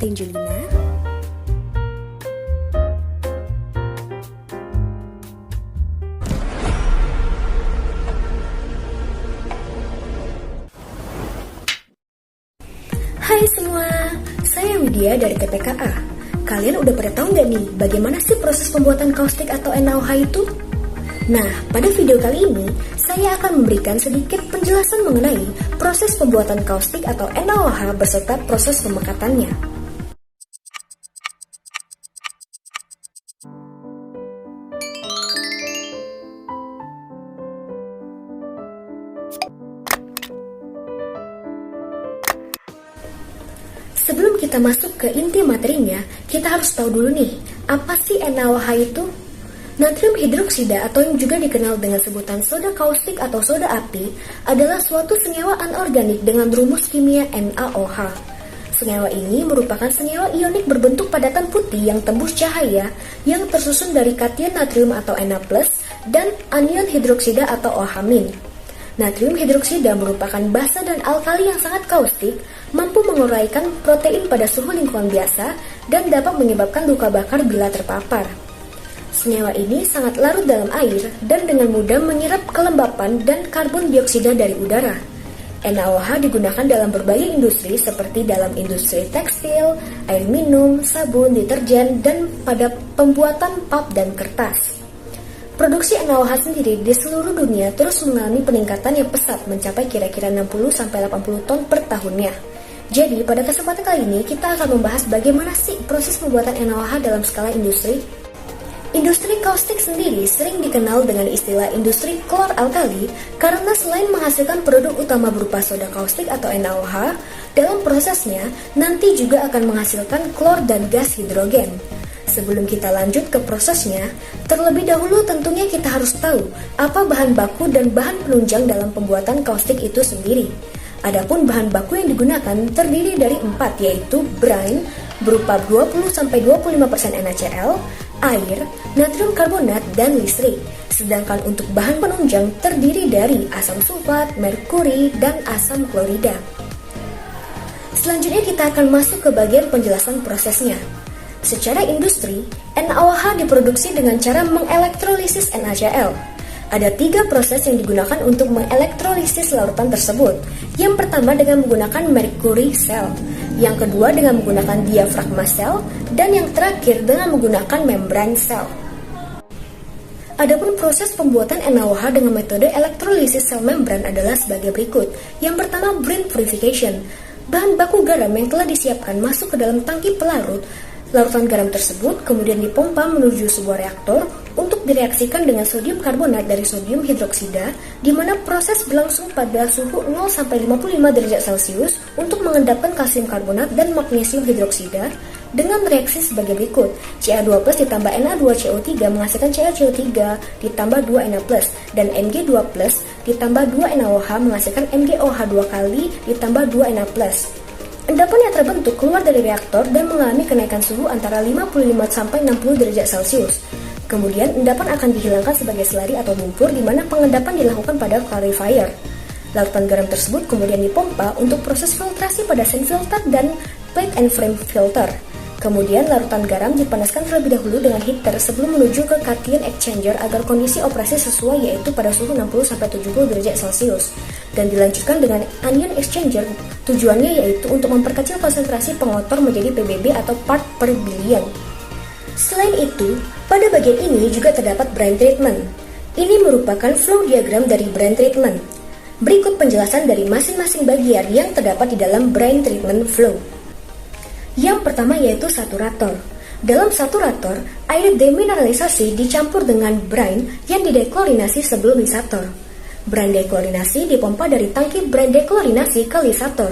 Angelina. Hai semua, saya Widya dari TPKA. Kalian udah pada tahu nggak nih bagaimana sih proses pembuatan kaustik atau NaOH itu? Nah, pada video kali ini, saya akan memberikan sedikit penjelasan mengenai proses pembuatan kaustik atau NaOH beserta proses pemekatannya. Sebelum kita masuk ke inti materinya, kita harus tahu dulu nih, apa sih NaOH itu? Natrium hidroksida atau yang juga dikenal dengan sebutan soda kaustik atau soda api adalah suatu senyawa anorganik dengan rumus kimia NaOH. Senyawa ini merupakan senyawa ionik berbentuk padatan putih yang tembus cahaya yang tersusun dari kation natrium atau Na+, dan anion hidroksida atau OH-. Natrium hidroksida merupakan basa dan alkali yang sangat kaustik, mampu menguraikan protein pada suhu lingkungan biasa, dan dapat menyebabkan luka bakar bila terpapar. Senyawa ini sangat larut dalam air dan dengan mudah menyerap kelembapan dan karbon dioksida dari udara. NaOH digunakan dalam berbagai industri seperti dalam industri tekstil, air minum, sabun, deterjen, dan pada pembuatan pulp dan kertas. Produksi NaOH sendiri di seluruh dunia terus mengalami peningkatan yang pesat mencapai kira-kira 60-80 ton per tahunnya. Jadi, pada kesempatan kali ini kita akan membahas bagaimana sih proses pembuatan NaOH dalam skala industri. Industri kaustik sendiri sering dikenal dengan istilah industri klor alkali karena selain menghasilkan produk utama berupa soda kaustik atau NaOH, dalam prosesnya nanti juga akan menghasilkan klor dan gas hidrogen. Sebelum kita lanjut ke prosesnya, terlebih dahulu tentunya kita harus tahu apa bahan baku dan bahan penunjang dalam pembuatan kaustik itu sendiri. Adapun bahan baku yang digunakan terdiri dari 4, yaitu brine berupa 20-25% NaCl, air, natrium karbonat, dan listrik. Sedangkan untuk bahan penunjang terdiri dari asam sulfat, merkuri, dan asam klorida. Selanjutnya kita akan masuk ke bagian penjelasan prosesnya. Secara industri, NaOH diproduksi dengan cara mengelektrolisis NaCl. Ada 3 proses yang digunakan untuk mengelektrolisis larutan tersebut. Yang pertama dengan menggunakan mercury cell, yang kedua dengan menggunakan diafragma cell, dan yang terakhir dengan menggunakan membrane cell. Adapun proses pembuatan NaOH dengan metode elektrolisis sel membran adalah sebagai berikut. Yang pertama, brine purification. Bahan baku garam yang telah disiapkan masuk ke dalam tangki pelarut. Larutan garam tersebut kemudian dipompa menuju sebuah reaktor untuk direaksikan dengan sodium karbonat dari sodium hidroksida, di mana proses berlangsung pada suhu 0-55 derajat Celcius untuk mengendapkan kalsium karbonat dan magnesium hidroksida dengan reaksi sebagai berikut. Ca2+ ditambah Na2CO3 menghasilkan CaCO3 ditambah 2Na+, dan Mg2+ ditambah 2NaOH menghasilkan MgOH 2 kali ditambah 2Na+. Endapan yang terbentuk keluar dari reaktor dan mengalami kenaikan suhu antara 55-60 derajat Celcius. Kemudian endapan akan dihilangkan sebagai selari atau lumpur, di mana pengendapan dilakukan pada clarifier. Larutan garam tersebut kemudian dipompa untuk proses filtrasi pada sand filter dan plate and frame filter. Kemudian larutan garam dipanaskan terlebih dahulu dengan heater sebelum menuju ke cation exchanger agar kondisi operasi sesuai, yaitu pada suhu 60-70 derajat Celcius. Dan dilanjutkan dengan anion exchanger, tujuannya yaitu untuk memperkecil konsentrasi pengotor menjadi PBB atau part per billion. Selain itu, pada bagian ini juga terdapat brine treatment. Ini merupakan flow diagram dari brine treatment. Berikut penjelasan dari masing-masing bagian yang terdapat di dalam brine treatment flow. Yang pertama yaitu saturator. Dalam saturator, air demineralisasi dicampur dengan brine yang dideklorinasi sebelum lisator. Brine deklorinasi dipompa dari tangki brine deklorinasi ke lisator.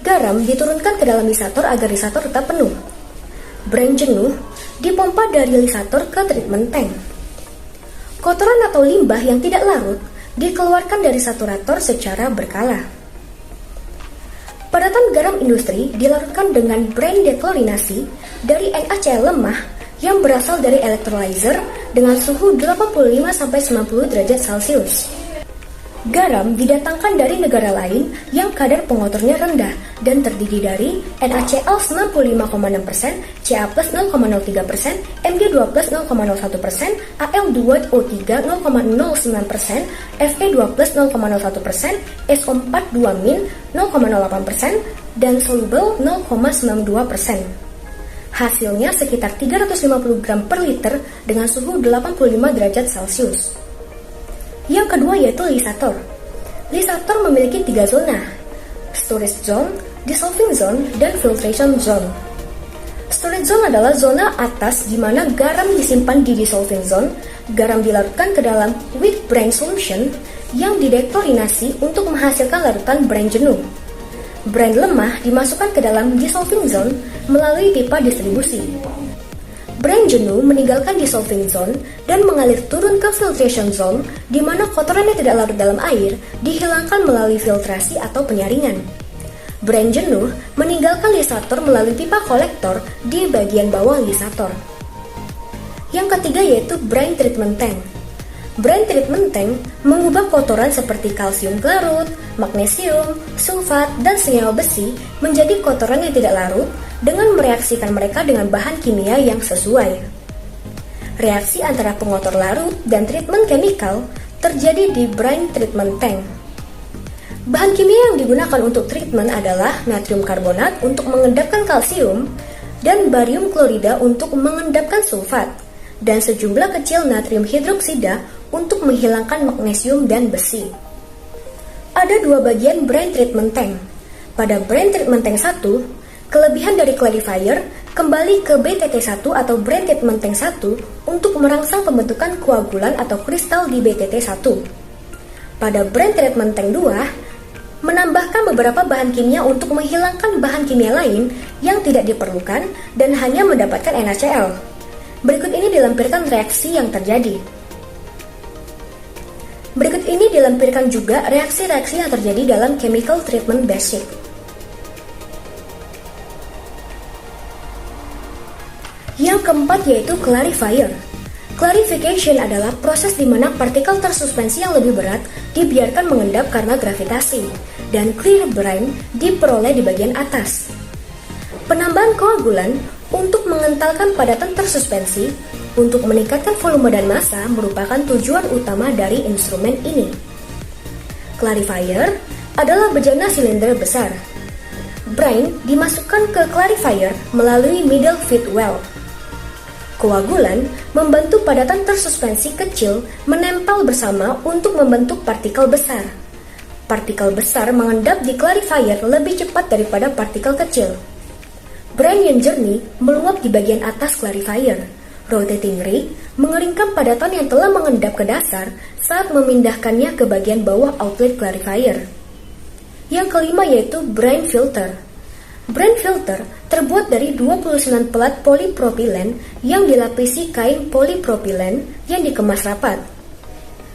Garam diturunkan ke dalam lisator agar lisator tetap penuh. Brine jenuh dipompa dari lisator ke treatment tank. Kotoran atau limbah yang tidak larut dikeluarkan dari saturator secara berkala. Padatan garam industri dilarutkan dengan brine deklorinasi dari NaCl lemah yang berasal dari electrolyzer dengan suhu 85-90 derajat Celcius. Garam didatangkan dari negara lain yang kadar pengotornya rendah dan terdiri dari NaCl 95,6%, Ca plus 0,03%, Mg2 plus 0,01%, Al2O3 0,09%, Fe2 plus 0,01%, SO4 2-0,08%, dan soluble 0,92%. Hasilnya sekitar 350 gram per liter dengan suhu 85 derajat Celcius. Yang kedua yaitu lisator. Lisator memiliki 3 zona: storage zone, dissolving zone, dan filtration zone. Storage zone adalah zona atas di mana garam disimpan di dissolving zone. Garam dilarutkan ke dalam weak brine solution yang dideklorinasi untuk menghasilkan larutan brine jenuh. Brine lemah dimasukkan ke dalam dissolving zone melalui pipa distribusi. Brine jenuh meninggalkan dissolving zone dan mengalir turun ke filtration zone di mana kotoran yang tidak larut dalam air dihilangkan melalui filtrasi atau penyaringan. Brine jenuh meninggalkan lisator melalui pipa kolektor di bagian bawah lisator. Yang ketiga yaitu brine treatment tank. Brine treatment tank mengubah kotoran seperti kalsium larut, magnesium, sulfat, dan senyawa besi menjadi kotoran yang tidak larut dengan mereaksikan mereka dengan bahan kimia yang sesuai. Reaksi antara pengotor larut dan treatment chemical terjadi di brine treatment tank. Bahan kimia yang digunakan untuk treatment adalah natrium karbonat untuk mengendapkan kalsium dan barium klorida untuk mengendapkan sulfat, dan sejumlah kecil natrium hidroksida untuk menghilangkan magnesium dan besi. Ada 2 bagian brine treatment tank. Pada brine treatment tank 1, kelebihan dari clarifier kembali ke BTT1 atau brine treatment tank 1 untuk merangsang pembentukan koagulan atau kristal di BTT1. Pada brine treatment tank 2, menambahkan beberapa bahan kimia untuk menghilangkan bahan kimia lain yang tidak diperlukan dan hanya mendapatkan NaCl. Berikut ini dilampirkan reaksi yang terjadi. Berikut ini dilampirkan juga reaksi-reaksi yang terjadi dalam chemical treatment basic. Yang keempat yaitu clarifier. Clarification adalah proses di mana partikel tersuspensi yang lebih berat dibiarkan mengendap karena gravitasi, dan clear brine diperoleh di bagian atas. Penambahan koagulan untuk mengentalkan padatan tersuspensi untuk meningkatkan volume dan massa merupakan tujuan utama dari instrumen ini. Clarifier adalah bejana silinder besar. Brine dimasukkan ke clarifier melalui middle feed well. Koagulan membantu padatan tersuspensi kecil menempel bersama untuk membentuk partikel besar. Partikel besar mengendap di clarifier lebih cepat daripada partikel kecil. Brine yang jernih meluap di bagian atas clarifier. Rotating rig mengeringkan padatan yang telah mengendap ke dasar saat memindahkannya ke bagian bawah outlet clarifier. Yang kelima yaitu brine filter. Brine filter terbuat dari 29 pelat polipropilen yang dilapisi kain polipropilen yang dikemas rapat.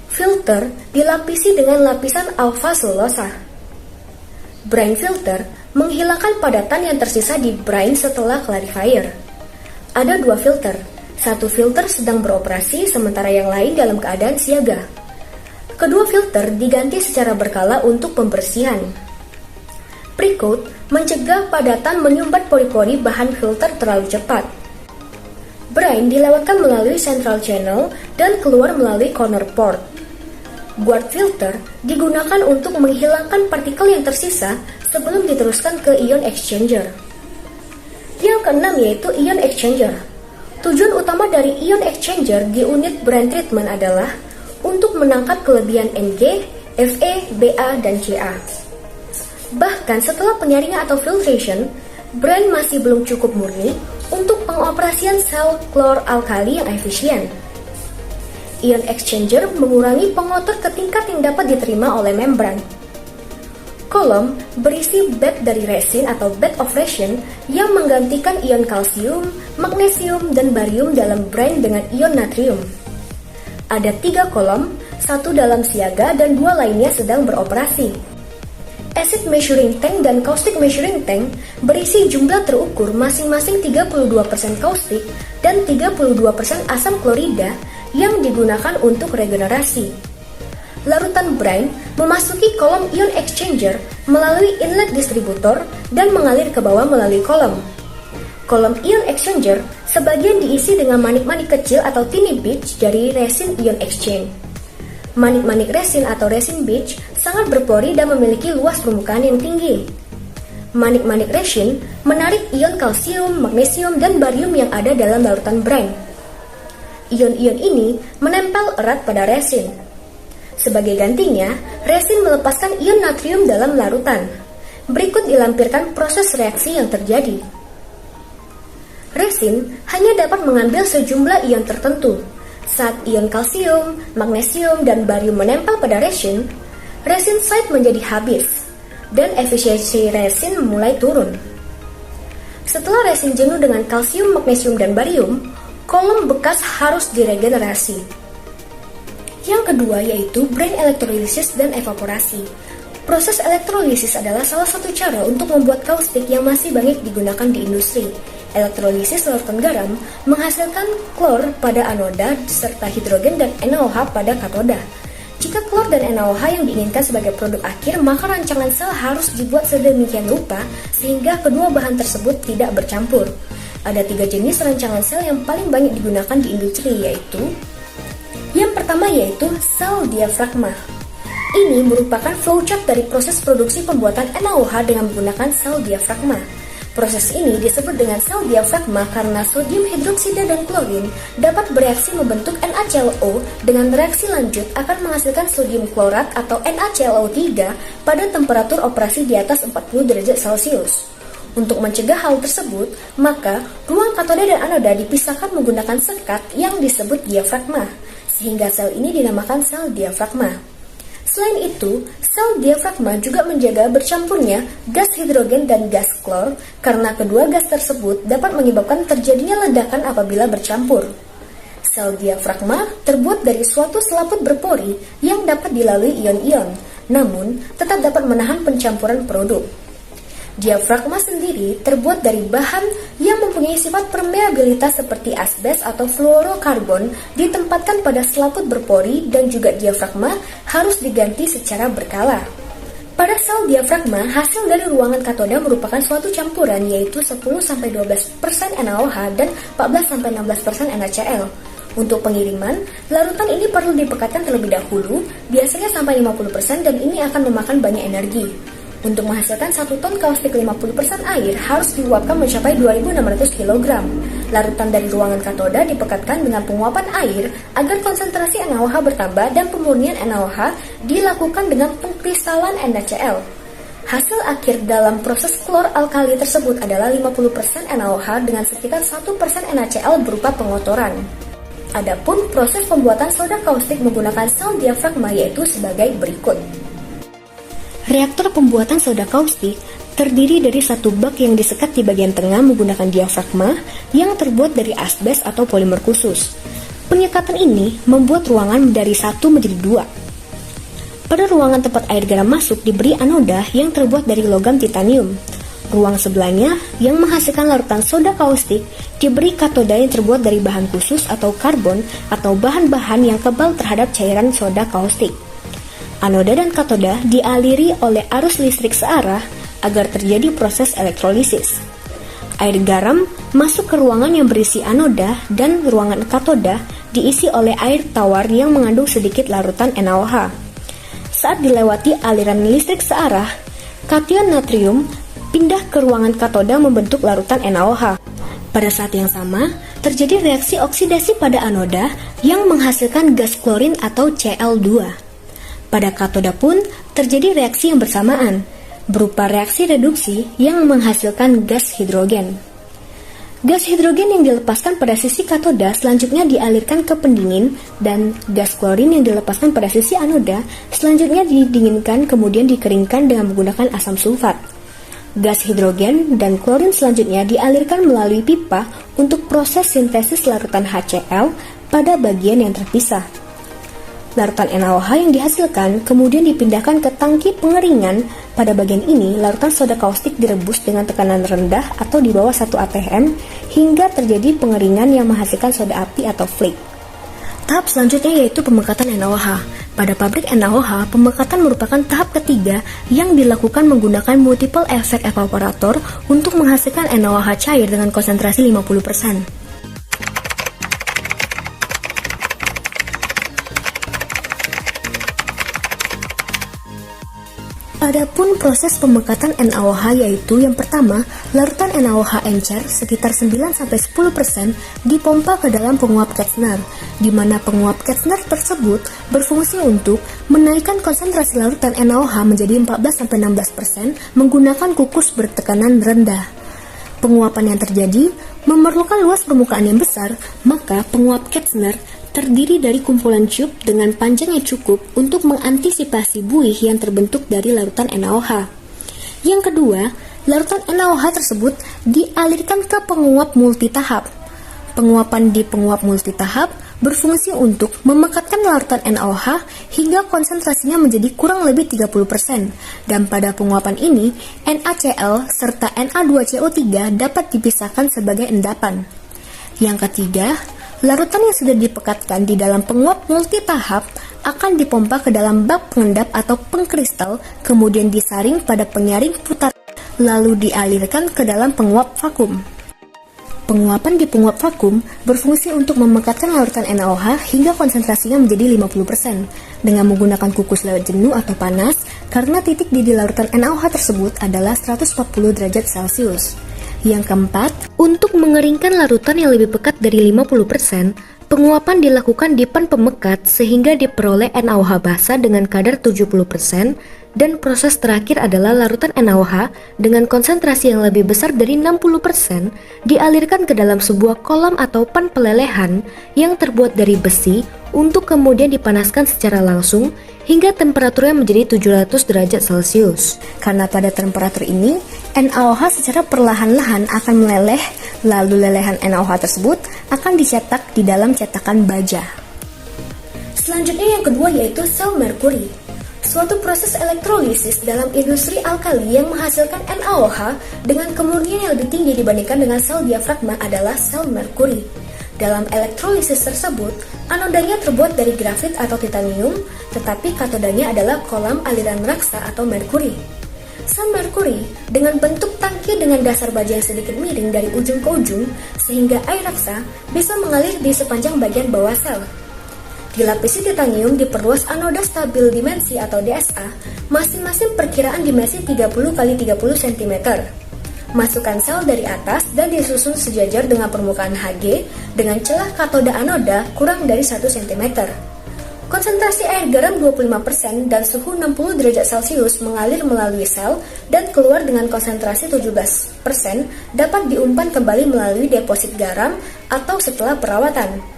Filter dilapisi dengan lapisan alpha selulosa. Brine filter menghilangkan padatan yang tersisa di brine setelah clarifier. Ada 2 filter. Satu filter sedang beroperasi sementara yang lain dalam keadaan siaga. Kedua filter diganti secara berkala untuk pembersihan. Pre-coat mencegah padatan menyumbat pori-pori bahan filter terlalu cepat. Brine dilewatkan melalui central channel dan keluar melalui corner port. Guard filter digunakan untuk menghilangkan partikel yang tersisa sebelum diteruskan ke ion exchanger. Yang keenam yaitu ion exchanger. Tujuan utama dari ion exchanger di unit brine treatment adalah untuk menangkap kelebihan Mg, Fe, Ba, dan Ca. Bahkan setelah penyaringan atau filtration, brine masih belum cukup murni untuk pengoperasian sel klor-alkali yang efisien. Ion exchanger mengurangi pengotor ke tingkat yang dapat diterima oleh membran. Kolom berisi bed dari resin atau bed of resin yang menggantikan ion kalsium, magnesium, dan barium dalam brine dengan ion natrium. Ada 3 kolom, 1 dalam siaga dan 2 lainnya sedang beroperasi. Acid measuring tank dan caustic measuring tank berisi jumlah terukur masing-masing 32% caustic dan 32% asam klorida yang digunakan untuk regenerasi. larutan brine memasuki kolom ion exchanger melalui inlet distributor dan mengalir ke bawah melalui kolom. Kolom ion exchanger sebagian diisi dengan manik-manik kecil atau tiny beads dari resin ion exchange. Manik-manik resin atau resin beads sangat berpori dan memiliki luas permukaan yang tinggi. Manik-manik resin menarik ion kalsium, magnesium, dan barium yang ada dalam larutan brine. Ion-ion ini menempel erat pada resin. Sebagai gantinya, resin melepaskan ion natrium dalam larutan. Berikut dilampirkan proses reaksi yang terjadi. Resin hanya dapat mengambil sejumlah ion tertentu. Saat ion kalsium, magnesium, dan barium menempel pada resin site menjadi habis, dan efisiensi resin mulai turun. Setelah resin jenuh dengan kalsium, magnesium, dan barium, kolom bekas harus diregenerasi. Yang kedua yaitu brine electrolysis dan evaporasi. Proses elektrolisis adalah salah satu cara untuk membuat kaustik yang masih banyak digunakan di industri. Elektrolisis larutan garam menghasilkan klor pada anoda serta hidrogen dan NaOH pada katoda. Jika klor dan NaOH yang diinginkan sebagai produk akhir, maka rancangan sel harus dibuat sedemikian rupa sehingga kedua bahan tersebut tidak bercampur. Ada 3 jenis rancangan sel yang paling banyak digunakan di industri, yaitu yang pertama yaitu sel diafragma. Ini merupakan flowchart dari proses produksi pembuatan NaOH dengan menggunakan sel diafragma. Proses ini disebut dengan sel diafragma karena sodium hidroksida dan klorin dapat bereaksi membentuk NaClO dengan reaksi lanjut akan menghasilkan sodium klorat atau NaClO3 pada temperatur operasi di atas 40 derajat Celcius. Untuk mencegah hal tersebut, maka ruang katoda dan anoda dipisahkan menggunakan sekat yang disebut diafragma, sehingga sel ini dinamakan sel diafragma. Selain itu, sel diafragma juga menjaga bercampurnya gas hidrogen dan gas klor karena kedua gas tersebut dapat menyebabkan terjadinya ledakan apabila bercampur. Sel diafragma terbuat dari suatu selaput berpori yang dapat dilalui ion-ion, namun tetap dapat menahan pencampuran produk. Diafragma sendiri terbuat dari bahan yang mempunyai sifat permeabilitas seperti asbes atau fluorokarbon ditempatkan pada selaput berpori dan juga diafragma harus diganti secara berkala. Pada sel diafragma, hasil dari ruangan katoda merupakan suatu campuran yaitu 10-12% NaOH dan 14-16% NaCl. Untuk pengiriman, larutan ini perlu dipekatkan terlebih dahulu, biasanya sampai 50% dan ini akan memakan banyak energi. Untuk menghasilkan 1 ton kaustik 50% air harus diuapkan mencapai 2.600 kg. Larutan dari ruangan katoda dipekatkan dengan penguapan air agar konsentrasi NaOH bertambah dan pemurnian NaOH dilakukan dengan pengkristalan NaCl. Hasil akhir dalam proses klor alkali tersebut adalah 50% NaOH dengan sekitar 1% NaCl berupa pengotoran. Adapun proses pembuatan soda kaustik menggunakan sel diafragma yaitu sebagai berikut. Reaktor pembuatan soda kaustik terdiri dari satu bak yang disekat di bagian tengah menggunakan diafragma yang terbuat dari asbes atau polimer khusus. Penyekatan ini membuat ruangan dari 1 menjadi 2. Pada ruangan tempat air garam masuk diberi anoda yang terbuat dari logam titanium. Ruang sebelahnya yang menghasilkan larutan soda kaustik diberi katoda yang terbuat dari bahan khusus atau karbon atau bahan-bahan yang kebal terhadap cairan soda kaustik. Anoda dan katoda dialiri oleh arus listrik searah agar terjadi proses elektrolisis. Air garam masuk ke ruangan yang berisi anoda dan ruangan katoda diisi oleh air tawar yang mengandung sedikit larutan NaOH. Saat dilewati aliran listrik searah, kation natrium pindah ke ruangan katoda membentuk larutan NaOH. Pada saat yang sama, terjadi reaksi oksidasi pada anoda yang menghasilkan gas klorin atau Cl2. Pada katoda pun terjadi reaksi yang bersamaan, berupa reaksi reduksi yang menghasilkan gas hidrogen. Gas hidrogen yang dilepaskan pada sisi katoda selanjutnya dialirkan ke pendingin dan gas klorin yang dilepaskan pada sisi anoda selanjutnya didinginkan kemudian dikeringkan dengan menggunakan asam sulfat. Gas hidrogen dan klorin selanjutnya dialirkan melalui pipa untuk proses sintesis larutan HCl pada bagian yang terpisah. Larutan NaOH yang dihasilkan kemudian dipindahkan ke tangki pengeringan. Pada bagian ini, larutan soda kaustik direbus dengan tekanan rendah atau di bawah 1 atm hingga terjadi pengeringan yang menghasilkan soda api atau flake. Tahap selanjutnya yaitu pemekatan NaOH. Pada pabrik NaOH, pemekatan merupakan tahap ketiga yang dilakukan menggunakan multiple effect evaporator untuk menghasilkan NaOH cair dengan konsentrasi 50%. Adapun proses pemekatan NaOH yaitu yang pertama, larutan NaOH encer sekitar 9-10% dipompa ke dalam penguap Ketzner, di mana penguap Ketzner tersebut berfungsi untuk menaikkan konsentrasi larutan NaOH menjadi 14-16% menggunakan kukus bertekanan rendah. Penguapan yang terjadi memerlukan luas permukaan yang besar, maka penguap Ketzner terdiri dari kumpulan tube dengan panjang yang cukup untuk mengantisipasi buih yang terbentuk dari larutan NaOH. Yang kedua, larutan NaOH tersebut dialirkan ke penguap multitahap. Penguapan di penguap multitahap berfungsi untuk memekatkan larutan NaOH hingga konsentrasinya menjadi kurang lebih 30%, dan pada penguapan ini, NaCl serta Na2CO3 dapat dipisahkan sebagai endapan. Yang ketiga, larutan yang sudah dipekatkan di dalam penguap multitahap akan dipompa ke dalam bak pengendap atau pengkristal, kemudian disaring pada penyaring putar, lalu dialirkan ke dalam penguap vakum. Penguapan di penguap vakum berfungsi untuk memekatkan larutan NaOH hingga konsentrasinya menjadi 50% dengan menggunakan kukus lewat jenuh atau panas, karena titik didih larutan NaOH tersebut adalah 140 derajat Celcius. Yang keempat, untuk mengeringkan larutan yang lebih pekat dari 50%, penguapan dilakukan di pan pemekat sehingga diperoleh NaOH basah dengan kadar 70%, dan proses terakhir adalah larutan NaOH dengan konsentrasi yang lebih besar dari 60% dialirkan ke dalam sebuah kolam atau pan pelelehan yang terbuat dari besi untuk kemudian dipanaskan secara langsung hingga temperaturnya menjadi 700 derajat Celcius. Karena pada temperatur ini, NaOH secara perlahan-lahan akan meleleh, lalu lelehan NaOH tersebut akan dicetak di dalam cetakan baja. Selanjutnya yang kedua yaitu sel merkuri. Suatu proses elektrolisis dalam industri alkali yang menghasilkan NaOH dengan kemurnian yang lebih tinggi dibandingkan dengan sel diafragma adalah sel merkuri. Dalam elektrolisis tersebut, anodanya terbuat dari grafit atau titanium, tetapi katodanya adalah kolam aliran raksa atau merkuri. Sel merkuri dengan bentuk tangki dengan dasar baja yang sedikit miring dari ujung ke ujung, sehingga air raksa bisa mengalir di sepanjang bagian bawah sel. Dilapisi titanium diperluas anoda stabil dimensi atau DSA, masing-masing perkiraan dimensi 30x30 cm. Masukkan sel dari atas dan disusun sejajar dengan permukaan Hg dengan celah katoda anoda kurang dari 1 cm. Konsentrasi air garam 25% dan suhu 60 derajat Celcius mengalir melalui sel dan keluar dengan konsentrasi 17% dapat diumpan kembali melalui deposit garam atau setelah perawatan.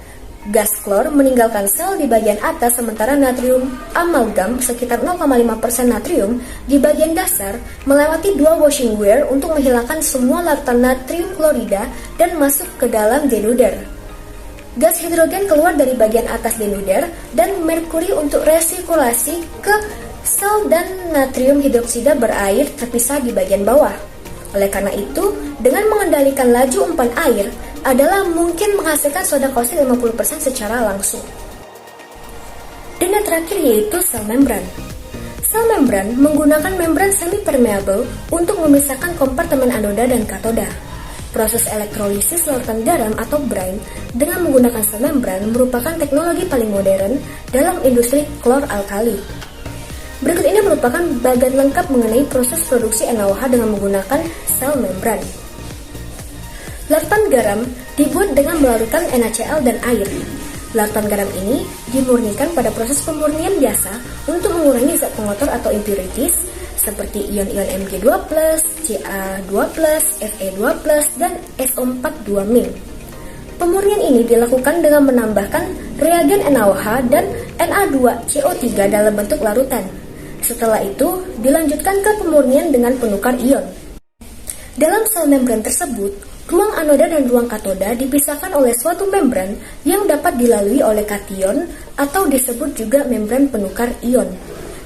Gas klor meninggalkan sel di bagian atas sementara natrium amalgam sekitar 0,5% natrium di bagian dasar melewati dua washing weir untuk menghilangkan semua larutan natrium klorida dan masuk ke dalam denuder. Gas hidrogen keluar dari bagian atas denuder dan merkuri untuk resirkulasi ke sel dan natrium hidroksida berair terpisah di bagian bawah. Oleh karena itu, dengan mengendalikan laju umpan air adalah mungkin menghasilkan soda kaustik 50% secara langsung. Dan yang terakhir yaitu sel membran. Sel membran menggunakan membran semi-permeable untuk memisahkan kompartemen anoda dan katoda. Proses elektrolisis larutan garam atau brine dengan menggunakan sel membran merupakan teknologi paling modern dalam industri klor alkali. Berikut ini merupakan bagian lengkap mengenai proses produksi NaOH dengan menggunakan sel membran. Larutan garam dibuat dengan melarutkan NaCl dan air. Larutan garam ini dimurnikan pada proses pemurnian biasa untuk mengurangi zat pengotor atau impurities seperti ion-ion Mg2+, Ca2+, Fe2+, dan SO4,2-. Pemurnian ini dilakukan dengan menambahkan reagen NaOH dan Na2CO3 dalam bentuk larutan. Setelah itu, dilanjutkan ke pemurnian dengan penukar ion. Dalam sel membran tersebut, ruang anoda dan ruang katoda dipisahkan oleh suatu membran yang dapat dilalui oleh kation atau disebut juga membran penukar ion.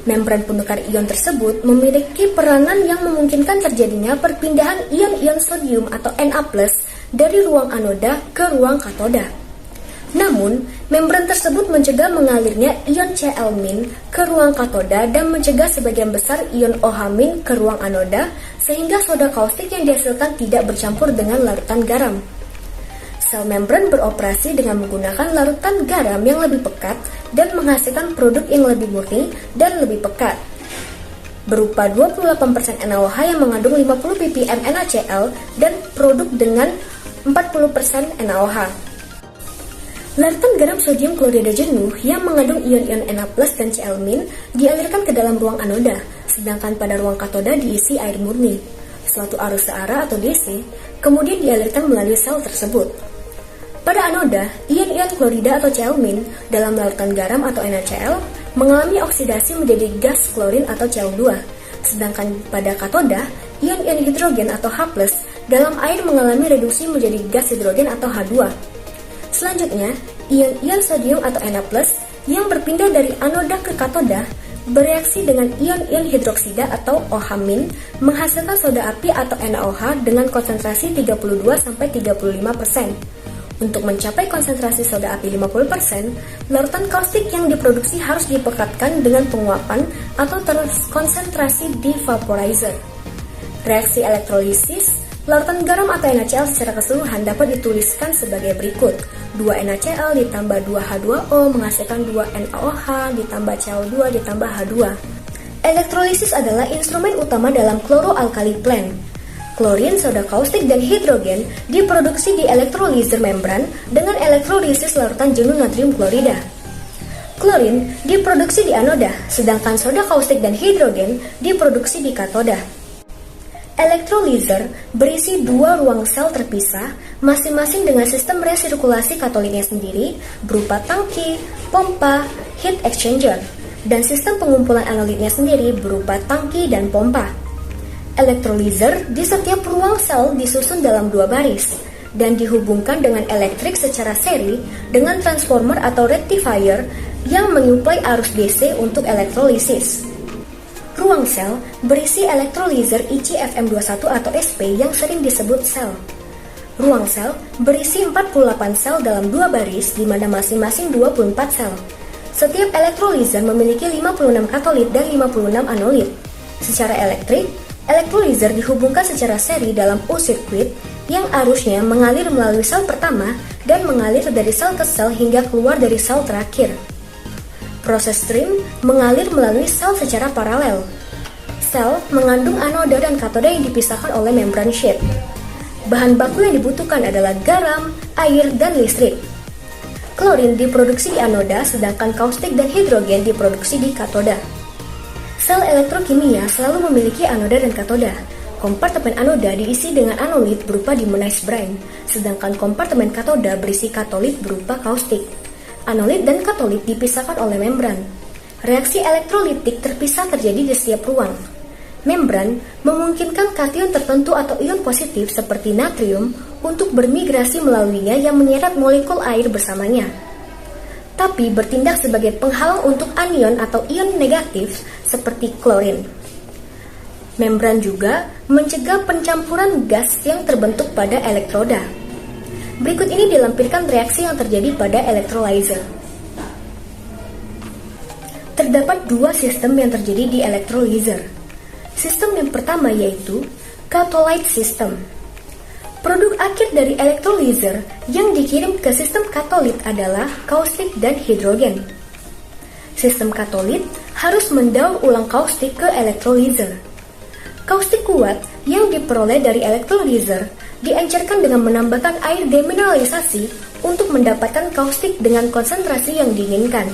Membran penukar ion tersebut memiliki peranan yang memungkinkan terjadinya perpindahan ion-ion sodium atau Na+ dari ruang anoda ke ruang katoda. Namun, membran tersebut mencegah mengalirnya ion Cl- ke ruang katoda dan mencegah sebagian besar ion OH- ke ruang anoda, sehingga soda kaustik yang dihasilkan tidak bercampur dengan larutan garam. Sel membran beroperasi dengan menggunakan larutan garam yang lebih pekat dan menghasilkan produk yang lebih murni dan lebih pekat, berupa 28% NaOH yang mengandung 50 ppm NaCl dan produk dengan 40% NaOH. Larutan garam sodium klorida jenuh yang mengandung ion-ion Na+ dan Cl- dialirkan ke dalam ruang anoda, sedangkan pada ruang katoda diisi air murni. Suatu arus searah atau DC kemudian dialirkan melalui sel tersebut. Pada anoda, ion-ion klorida atau Cl- dalam larutan garam atau NaCl mengalami oksidasi menjadi gas klorin atau Cl2, sedangkan pada katoda, ion-ion hidrogen atau H+ dalam air mengalami reduksi menjadi gas hidrogen atau H2. Selanjutnya, ion-ion sodium atau Na+ yang berpindah dari anoda ke katoda bereaksi dengan ion-ion hidroksida atau OH- menghasilkan soda api atau NaOH dengan konsentrasi 32-35%. Untuk mencapai konsentrasi soda api 50%, larutan kaustik yang diproduksi harus dipekatkan dengan penguapan atau konsentrasi di vaporizer. Reaksi elektrolisis larutan garam atau NaCl secara keseluruhan dapat dituliskan sebagai berikut. 2 NaCl ditambah 2 H2O menghasilkan 2 NaOH ditambah Cl2 ditambah H2. Elektrolisis adalah instrumen utama dalam chloroalkali plant. Klorin, soda kaustik, dan hidrogen diproduksi di elektrolizer membran dengan elektrolisis larutan jenuh natrium klorida. Klorin diproduksi di anoda, sedangkan soda kaustik dan hidrogen diproduksi di katoda. Elektrolizer berisi 2 ruang sel terpisah, masing-masing dengan sistem resirkulasi katolitnya sendiri, berupa tangki, pompa, heat exchanger, dan sistem pengumpulan analitnya sendiri berupa tangki dan pompa. Elektrolizer di setiap ruang sel disusun dalam 2 baris, dan dihubungkan dengan elektrik secara seri dengan transformer atau rectifier yang menyuplai arus DC untuk elektrolisis. Ruang sel berisi elektrolizer ICFM21 atau SP yang sering disebut sel. Ruang sel berisi 48 sel dalam 2 baris di mana masing-masing 24 sel. Setiap elektrolizer memiliki 56 katolit dan 56 anolit. Secara elektrik, elektrolizer dihubungkan secara seri dalam U-circuit yang arusnya mengalir melalui sel pertama dan mengalir dari sel ke sel hingga keluar dari sel terakhir. Proses stream mengalir melalui sel secara paralel. Sel mengandung anoda dan katoda yang dipisahkan oleh membran sheet. Bahan baku yang dibutuhkan adalah garam, air, dan listrik. Klorin diproduksi di anoda, sedangkan kaustik dan hidrogen diproduksi di katoda. Sel elektrokimia selalu memiliki anoda dan katoda. Kompartemen anoda diisi dengan anolit berupa dimonized brine, sedangkan kompartemen katoda berisi katolit berupa kaustik. Anolit dan katolit dipisahkan oleh membran. Reaksi elektrolitik terpisah terjadi di setiap ruang. Membran memungkinkan kation tertentu atau ion positif seperti natrium untuk bermigrasi melaluinya yang menyeret molekul air bersamanya, tapi bertindak sebagai penghalang untuk anion atau ion negatif seperti klorin. Membran juga mencegah pencampuran gas yang terbentuk pada elektroda. Berikut ini dilampirkan reaksi yang terjadi pada elektrolyzer. Terdapat 2 sistem yang terjadi di elektrolyzer. Sistem yang pertama yaitu catholyte system. Produk akhir dari elektrolyzer yang dikirim ke sistem katolit adalah kaustik dan hidrogen. Sistem katolit harus mendaur ulang kaustik ke elektrolyzer. Kaustik kuat yang diperoleh dari elektrolyzer diencerkan dengan menambahkan air demineralisasi untuk mendapatkan kaustik dengan konsentrasi yang diinginkan.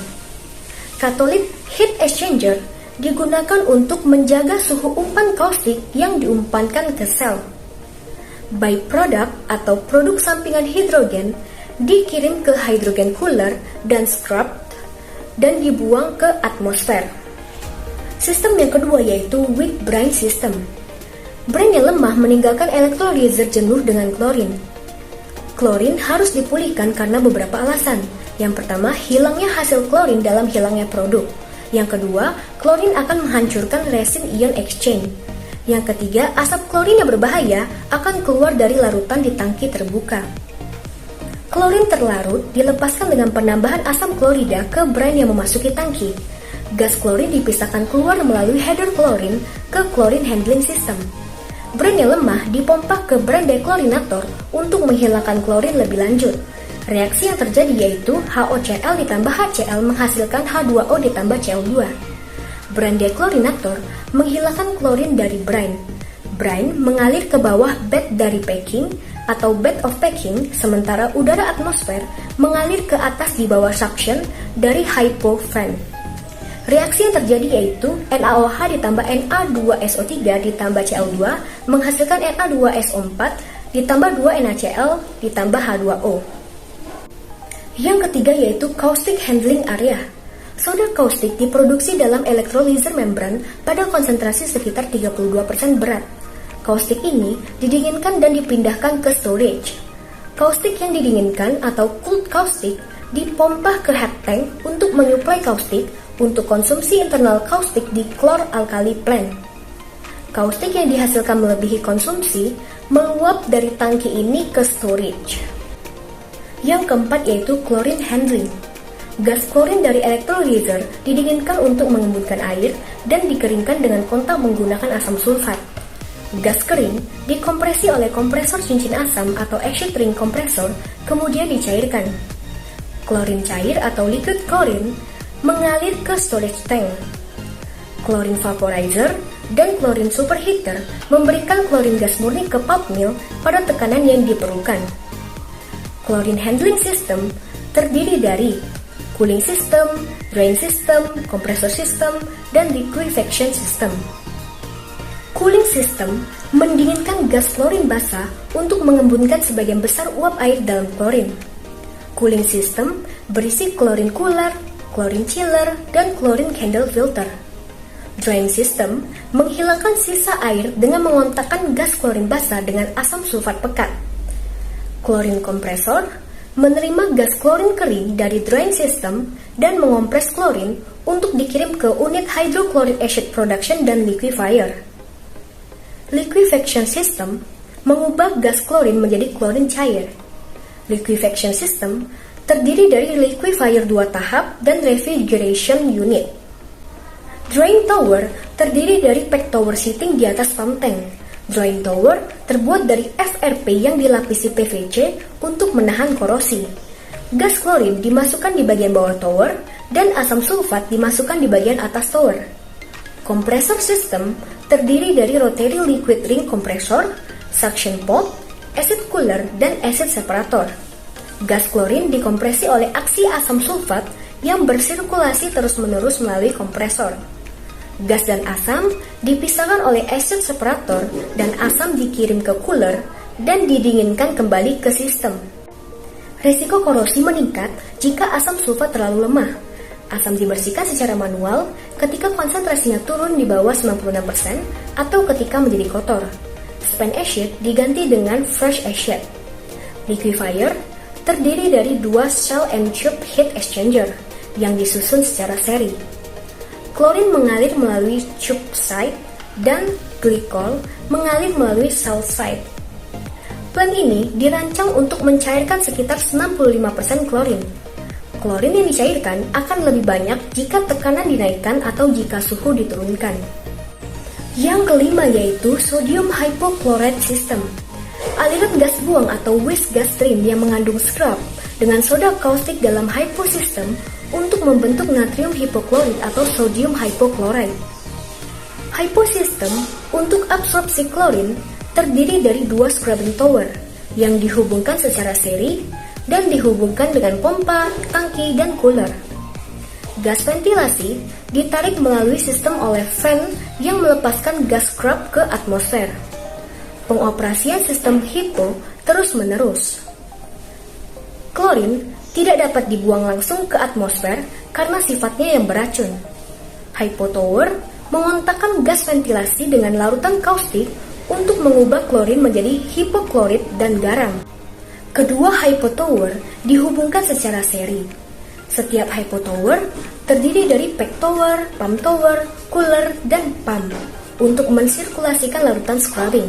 Katolit heat exchanger digunakan untuk menjaga suhu umpan kaustik yang diumpankan ke sel. Byproduct atau produk sampingan hidrogen dikirim ke hydrogen cooler dan scrubbed dan dibuang ke atmosfer. Sistem yang kedua yaitu weak brine system. Brine yang lemah meninggalkan elektrolyzer jenuh dengan klorin. Klorin harus dipulihkan karena beberapa alasan. Yang pertama, hilangnya hasil klorin dalam hilangnya produk. Yang kedua, klorin akan menghancurkan resin ion exchange. Yang ketiga, asap klorin yang berbahaya akan keluar dari larutan di tangki terbuka. Klorin terlarut dilepaskan dengan penambahan asam klorida ke brine yang memasuki tangki. Gas klorin dipisahkan keluar melalui header klorin ke klorin handling system. Brine yang lemah dipompa ke brine deklorinator untuk menghilangkan klorin lebih lanjut. Reaksi yang terjadi yaitu HOCl ditambah HCl menghasilkan H2O ditambah Cl2. Brine deklorinator menghilangkan klorin dari brine. Brine mengalir ke bawah bed dari packing atau bed of packing, sementara udara atmosfer mengalir ke atas di bawah suction dari hypo fan. Reaksi yang terjadi yaitu NaOH ditambah Na2SO3 ditambah Cl2 menghasilkan Na2SO4 ditambah 2 NaCl ditambah H2O. Yang ketiga yaitu caustic handling area. Soda caustic diproduksi dalam electrolyzer membran pada konsentrasi sekitar 32% berat. Caustic ini didinginkan dan dipindahkan ke storage. Caustic yang didinginkan atau cooled caustic dipompa ke heat tank untuk menyuplai caustic untuk konsumsi internal caustic di chlor-alkali plant. Caustic yang dihasilkan melebihi konsumsi meluap dari tangki ini ke storage. Yang keempat yaitu chlorine handling. Gas klorin dari electrolyzer didinginkan untuk mengembutkan air dan dikeringkan dengan kontak menggunakan asam sulfat. Gas kering dikompresi oleh kompresor cincin asam atau acid ring kompresor, kemudian dicairkan. Klorin cair atau liquid klorin mengalir ke storage tank. Klorin vaporizer dan klorin superheater memberikan klorin gas murni ke pulp mill pada tekanan yang diperlukan. Klorin handling system terdiri dari cooling system, drain system, compressor system, dan liquefaction system. Cooling system mendinginkan gas klorin basah untuk mengembunkan sebagian besar uap air dalam klorin. Cooling system berisi klorin cooler, klorin chiller, dan klorin candle filter. Drain system menghilangkan sisa air dengan mengontakkan gas klorin basah dengan asam sulfat pekat. Klorin kompresor menerima gas klorin kering dari drain system dan mengompres klorin untuk dikirim ke unit hydrochloric acid production dan liquefier. Liquefaction system mengubah gas klorin menjadi klorin cair. Liquefaction system terdiri dari liquefier 2 tahap dan refrigeration unit. Drain tower terdiri dari pack tower seating di atas pump tank. Drain tower terbuat dari FRP yang dilapisi PVC untuk menahan korosi. Gas klorin dimasukkan di bagian bawah tower dan asam sulfat dimasukkan di bagian atas tower. Kompresor system terdiri dari rotary liquid ring compressor, suction pot, acid cooler, dan acid separator. Gas klorin dikompresi oleh aksi asam sulfat yang bersirkulasi terus-menerus melalui kompresor. Gas dan asam dipisahkan oleh acid separator dan asam dikirim ke cooler dan didinginkan kembali ke sistem. Risiko korosi meningkat jika asam sulfat terlalu lemah. Asam dibersihkan secara manual ketika konsentrasinya turun di bawah 96% atau ketika menjadi kotor. Spent acid diganti dengan fresh acid. Liquefier terdiri dari 2 cell and tube heat exchanger yang disusun secara seri. Klorin mengalir melalui tube side dan glycol mengalir melalui cell side. Plant ini dirancang untuk mencairkan sekitar 65% klorin. Klorin yang dicairkan akan lebih banyak jika tekanan dinaikkan atau jika suhu diturunkan. Yang kelima yaitu sodium hypochlorite system. Aliran gas buang atau waste gas stream yang mengandung scrub dengan soda kaustik dalam hyposystem untuk membentuk natrium hipoklorit atau sodium hypochlorite. Hyposystem untuk absorpsi klorin terdiri dari 2 scrubbing tower yang dihubungkan secara seri dan dihubungkan dengan pompa, tangki, dan cooler. Gas ventilasi ditarik melalui sistem oleh fan yang melepaskan gas scrub ke atmosfer. Pengoperasian sistem HIPO terus-menerus. Klorin tidak dapat dibuang langsung ke atmosfer karena sifatnya yang beracun. Hypo tower mengontakkan gas ventilasi dengan larutan kaustik untuk mengubah klorin menjadi hipoklorit dan garam. Kedua hypo tower dihubungkan secara seri. Setiap hypo tower terdiri dari pack tower, pump tower, cooler, dan pump untuk mensirkulasikan larutan scrubbing.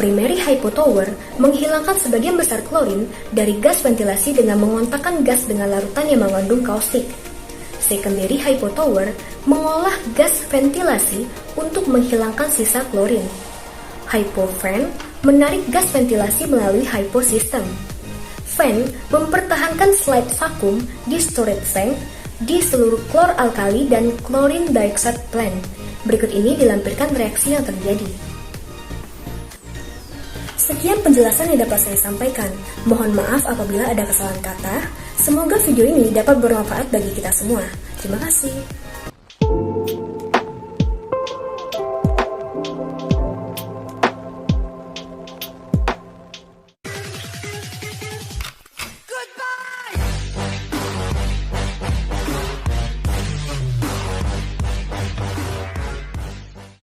Primary hypotower menghilangkan sebagian besar klorin dari gas ventilasi dengan mengontakkan gas dengan larutan yang mengandung kaustik. Secondary hypotower mengolah gas ventilasi untuk menghilangkan sisa klorin. Hypofan menarik gas ventilasi melalui hyposystem. Fan mempertahankan slide vakum di storage tank di seluruh klor-alkali dan chlorine dioxide plant. Berikut ini dilampirkan reaksi yang terjadi. Sekian penjelasan yang dapat saya sampaikan. Mohon maaf apabila ada kesalahan kata. Semoga video ini dapat bermanfaat bagi kita semua. Terima kasih.